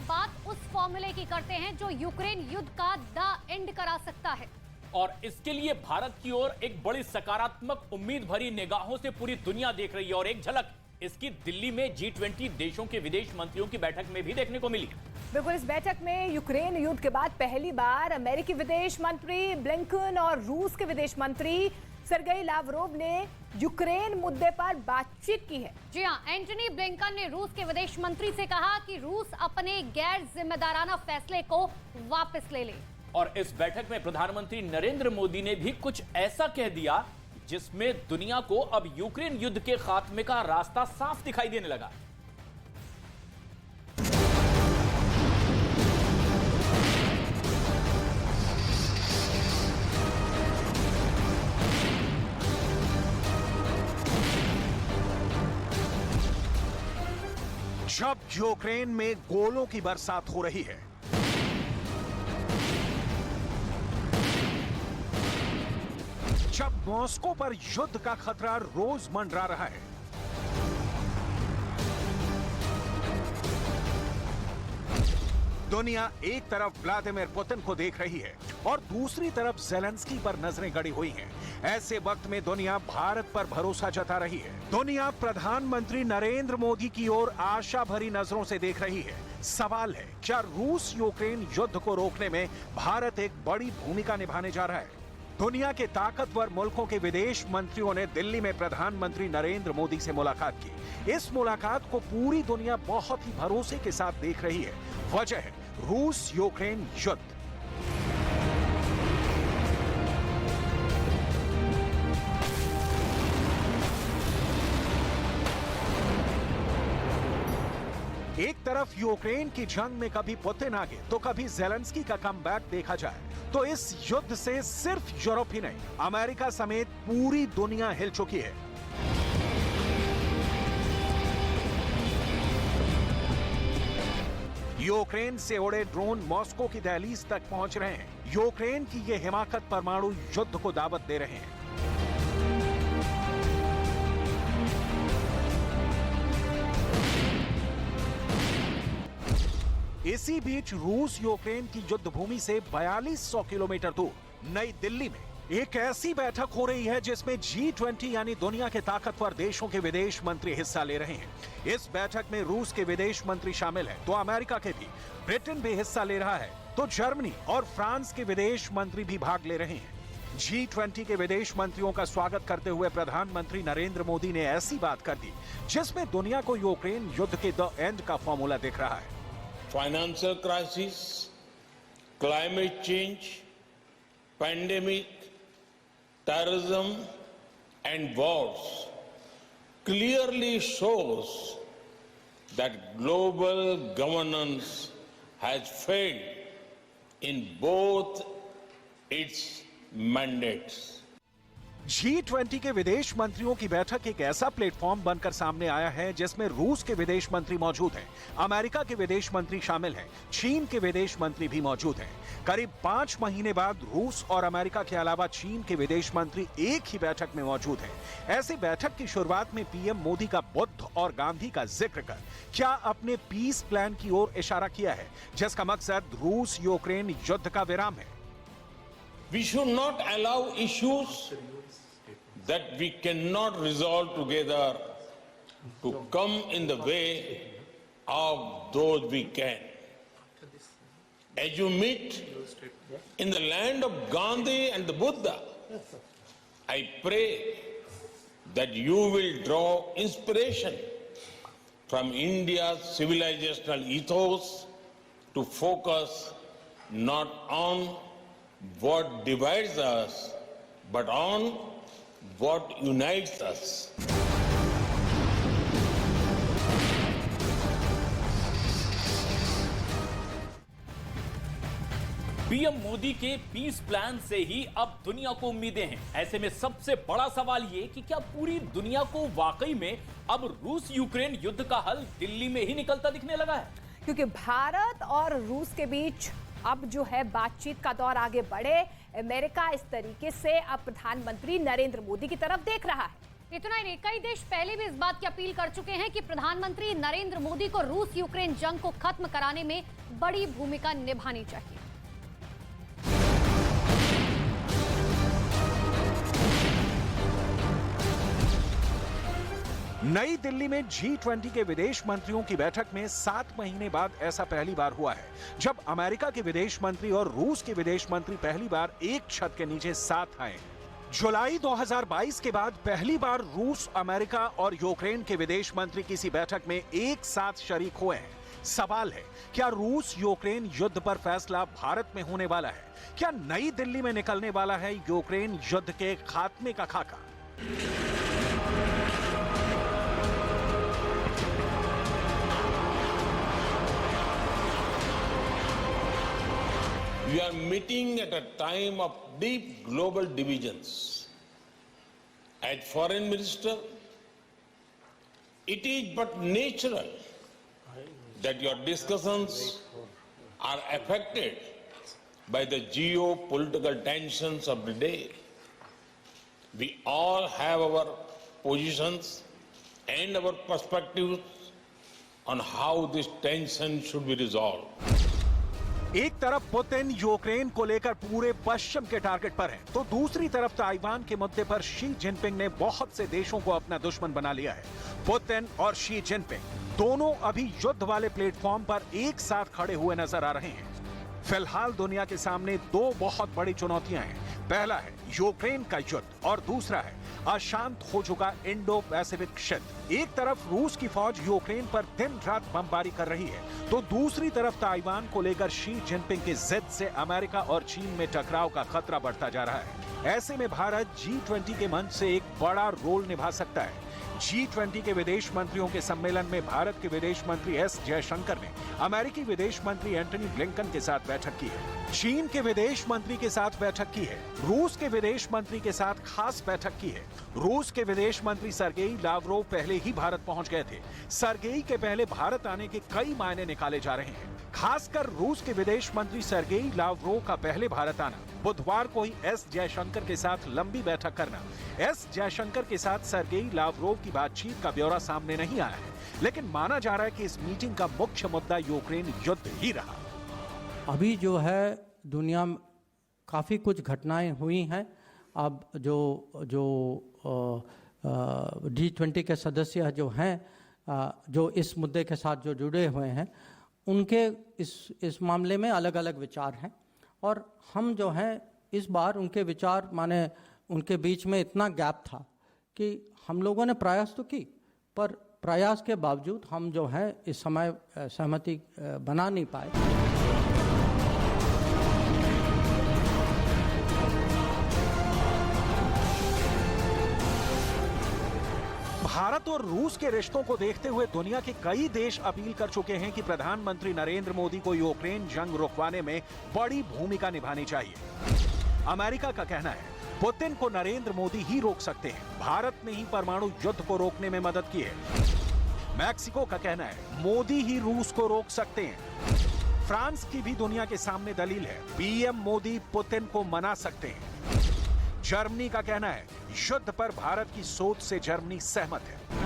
बात उस फॉर्मूले की करते हैं जो यूक्रेन युद्ध का द एंड करा सकता है। और इसके लिए भारत की ओर एक बड़ी सकारात्मक उम्मीद भरी निगाहों से पूरी दुनिया देख रही है और एक झलक इसकी दिल्ली में G20 देशों के विदेश मंत्रियों की बैठक में भी देखने को मिली। बिल्कुल, इस बैठक में यूक्रेन युद्ध के बाद पहली बार अमेरिकी विदेश मंत्री ब्लिंकन और रूस के विदेश मंत्री सर्गेई लावरोव ने यूक्रेन मुद्दे पर बातचीत की है। जी हां, एंटनी ब्लिंकन ने रूस के विदेश मंत्री से कहा कि रूस अपने गैर जिम्मेदाराना फैसले को वापस ले ले। और इस बैठक में प्रधानमंत्री नरेंद्र मोदी ने भी कुछ ऐसा कह दिया जिसमें दुनिया को अब यूक्रेन युद्ध के खात्मे का रास्ता साफ दिखाई देने लगा। जब यूक्रेन में गोलों की बरसात हो रही है, जब मॉस्को पर युद्ध का खतरा रोज मंडरा रहा है, दुनिया एक तरफ व्लादिमीर पुतिन को देख रही है और दूसरी तरफ ज़ेलेंस्की पर नजरें गड़ी हुई हैं। ऐसे वक्त में दुनिया भारत पर भरोसा जता रही है। दुनिया प्रधानमंत्री नरेंद्र मोदी की ओर आशा भरी नजरों से देख रही है। सवाल है, क्या रूस यूक्रेन युद्ध को रोकने में भारत एक बड़ी भूमिका निभाने जा रहा है? दुनिया के ताकतवर मुल्कों के विदेश मंत्रियों ने दिल्ली में प्रधानमंत्री नरेंद्र मोदी से मुलाकात की। इस मुलाकात को पूरी दुनिया बहुत ही भरोसे के साथ देख रही है। वजह है रूस यूक्रेन युद्ध। एक तरफ यूक्रेन की जंग में कभी पुतिन आगे तो कभी ज़ेलेंस्की का कमबैक देखा जाए तो इस युद्ध से सिर्फ यूरोप ही नहीं, अमेरिका समेत पूरी दुनिया हिल चुकी है। यूक्रेन से उड़े ड्रोन मॉस्को की दहलीज तक पहुंच रहे हैं। यूक्रेन की ये हिमाकत परमाणु युद्ध को दावत दे रहे हैं। इसी बीच रूस यूक्रेन की युद्ध भूमि से 4200 किलोमीटर दूर नई दिल्ली में एक ऐसी बैठक हो रही है जिसमें G20 यानी दुनिया के ताकतवर देशों के विदेश मंत्री हिस्सा ले रहे हैं। इस बैठक में रूस के विदेश मंत्री शामिल हैं, तो अमेरिका के भी, ब्रिटेन भी हिस्सा ले रहा है, तो जर्मनी और फ्रांस के विदेश मंत्री भी भाग ले रहे हैं। G20 के विदेश मंत्रियों का स्वागत करते हुए प्रधानमंत्री नरेंद्र मोदी ने ऐसी बात कर दी जिसमें दुनिया को यूक्रेन युद्ध के द एंड का फॉर्मूला दिख रहा है। Financial crisis, climate change, pandemic, terrorism and wars clearly shows that global governance has failed in both its mandates. G20 के विदेश मंत्रियों की बैठक एक ऐसा प्लेटफॉर्म बनकर सामने आया है जिसमें रूस के विदेश मंत्री मौजूद हैं, अमेरिका के विदेश मंत्री शामिल हैं, चीन के विदेश मंत्री भी मौजूद हैं। करीब 5 महीने बाद रूस और अमेरिका के अलावा चीन के विदेश मंत्री एक ही बैठक में मौजूद हैं। ऐसी बैठक की शुरुआत में पीएम मोदी का बुद्ध और गांधी का जिक्र कर क्या अपने पीस प्लान की ओर इशारा किया है, जिसका मकसद रूस यूक्रेन युद्ध का विराम है। We should not allow issues that we cannot resolve together to come in the way of those we can. As you meet in the land of Gandhi and the Buddha, I pray that you will draw inspiration from India's civilizational ethos to focus not on what divides us, but on what unites us. PM Modi के piece plan से ही अब दुनिया को उम्मीदें हैं। ऐसे में सबसे बड़ा सवाल ये कि क्या पूरी दुनिया को वाकई में अब रूस यूक्रेन युद्ध का हल दिल्ली में ही निकलता दिखने लगा है? क्योंकि भारत और रूस के बीच अब जो है बातचीत का दौर आगे बढ़े, अमेरिका इस तरीके से अब प्रधानमंत्री नरेंद्र मोदी की तरफ देख रहा है। इतना ही नहीं, कई देश पहले भी इस बात की अपील कर चुके हैं कि प्रधानमंत्री नरेंद्र मोदी को रूस यूक्रेन जंग को खत्म कराने में बड़ी भूमिका निभानी चाहिए। नई दिल्ली में G20 के विदेश मंत्रियों की बैठक में 7 महीने बाद ऐसा पहली बार हुआ है जब अमेरिका के विदेश मंत्री और रूस के विदेश मंत्री पहली बार एक छत के नीचे साथ आए। जुलाई 2022 के बाद पहली बार रूस, अमेरिका और यूक्रेन के विदेश मंत्री किसी बैठक में एक साथ शरीक हुए हैं। सवाल है, क्या रूस यूक्रेन युद्ध पर फैसला भारत में होने वाला है? क्या नई दिल्ली में निकलने वाला है यूक्रेन युद्ध के खात्मे का खाका? We are meeting at a time of deep global divisions. As foreign minister, it is but natural that your discussions are affected by the geopolitical tensions of the day. We all have our positions and our perspectives on how this tension should be resolved. एक तरफ Putin Ukraine को लेकर पूरे पश्चिम के target पर है, तो दूसरी तरफ ताइवान के मुद्दे पर शी जिनपिंग ने बहुत से देशों को अपना दुश्मन बना लिया है। पुतिन और शी जिनपिंग दोनों अभी युद्ध वाले प्लेटफॉर्म पर एक साथ खड़े हुए नजर आ रहे हैं। फिलहाल दुनिया के सामने दो बहुत बड़ी चुनौतियां हैं। पहला है यूक्रेन का युद्ध और दूसरा है अशांत हो चुका इंडो पैसिफिक क्षेत्र। एक तरफ रूस की फौज यूक्रेन पर दिन रात बमबारी कर रही है, तो दूसरी तरफ ताइवान को लेकर शी जिनपिंग की जिद से अमेरिका और चीन में टकराव का खतरा बढ़ता जा रहा है। ऐसे में भारत G20 के मंच से एक बड़ा रोल निभा सकता है। G20 के विदेश मंत्रियों के सम्मेलन में भारत के विदेश मंत्री एस जयशंकर ने अमेरिकी विदेश मंत्री एंटनी ब्लिंकन के साथ बैठक की है, चीन के विदेश मंत्री के साथ बैठक की है, रूस के विदेश मंत्री के साथ खास बैठक की है। रूस के विदेश मंत्री सर्गेई लावरोव पहले ही भारत पहुंच गए थे। सर्गेई के पहले भारत आने के कई मायने निकाले जा रहे हैं। खासकर रूस के विदेश मंत्री सर्गेई लावरोव का पहले भारत आना, बुधवार को ही एस जयशंकर के साथ लंबी बैठक करना। एस जयशंकर के साथ सर्गेई लावरोव की बातचीत का ब्यौरा सामने नहीं आया है, लेकिन माना जा रहा है कि इस मीटिंग का मुख्य मुद्दा यूक्रेन युद्ध ही रहा। अभी जो है दुनिया में काफ़ी कुछ घटनाएं हुई हैं। अब जो G20 के सदस्य जो हैं, जो इस मुद्दे के साथ जो जुड़े हुए हैं, उनके इस मामले में अलग अलग विचार हैं, और हम जो हैं इस बार उनके विचार माने उनके बीच में इतना गैप था कि हम लोगों ने प्रयास तो की, पर प्रयास के बावजूद हम जो है इस समय सहमति बना नहीं पाए। भारत और रूस के रिश्तों को देखते हुए दुनिया के कई देश अपील कर चुके हैं कि प्रधानमंत्री नरेंद्र मोदी को यूक्रेन जंग रुकवाने में बड़ी भूमिका निभानी चाहिए। अमेरिका का कहना है पुतिन को नरेंद्र मोदी ही रोक सकते हैं, भारत ने ही परमाणु युद्ध को रोकने में मदद की है। मैक्सिको का कहना है मोदी ही रूस को रोक सकते हैं। फ्रांस की भी दुनिया के सामने दलील है, पीएम मोदी पुतिन को मना सकते हैं। जर्मनी का कहना है युद्ध पर भारत की सोच से जर्मनी सहमत है।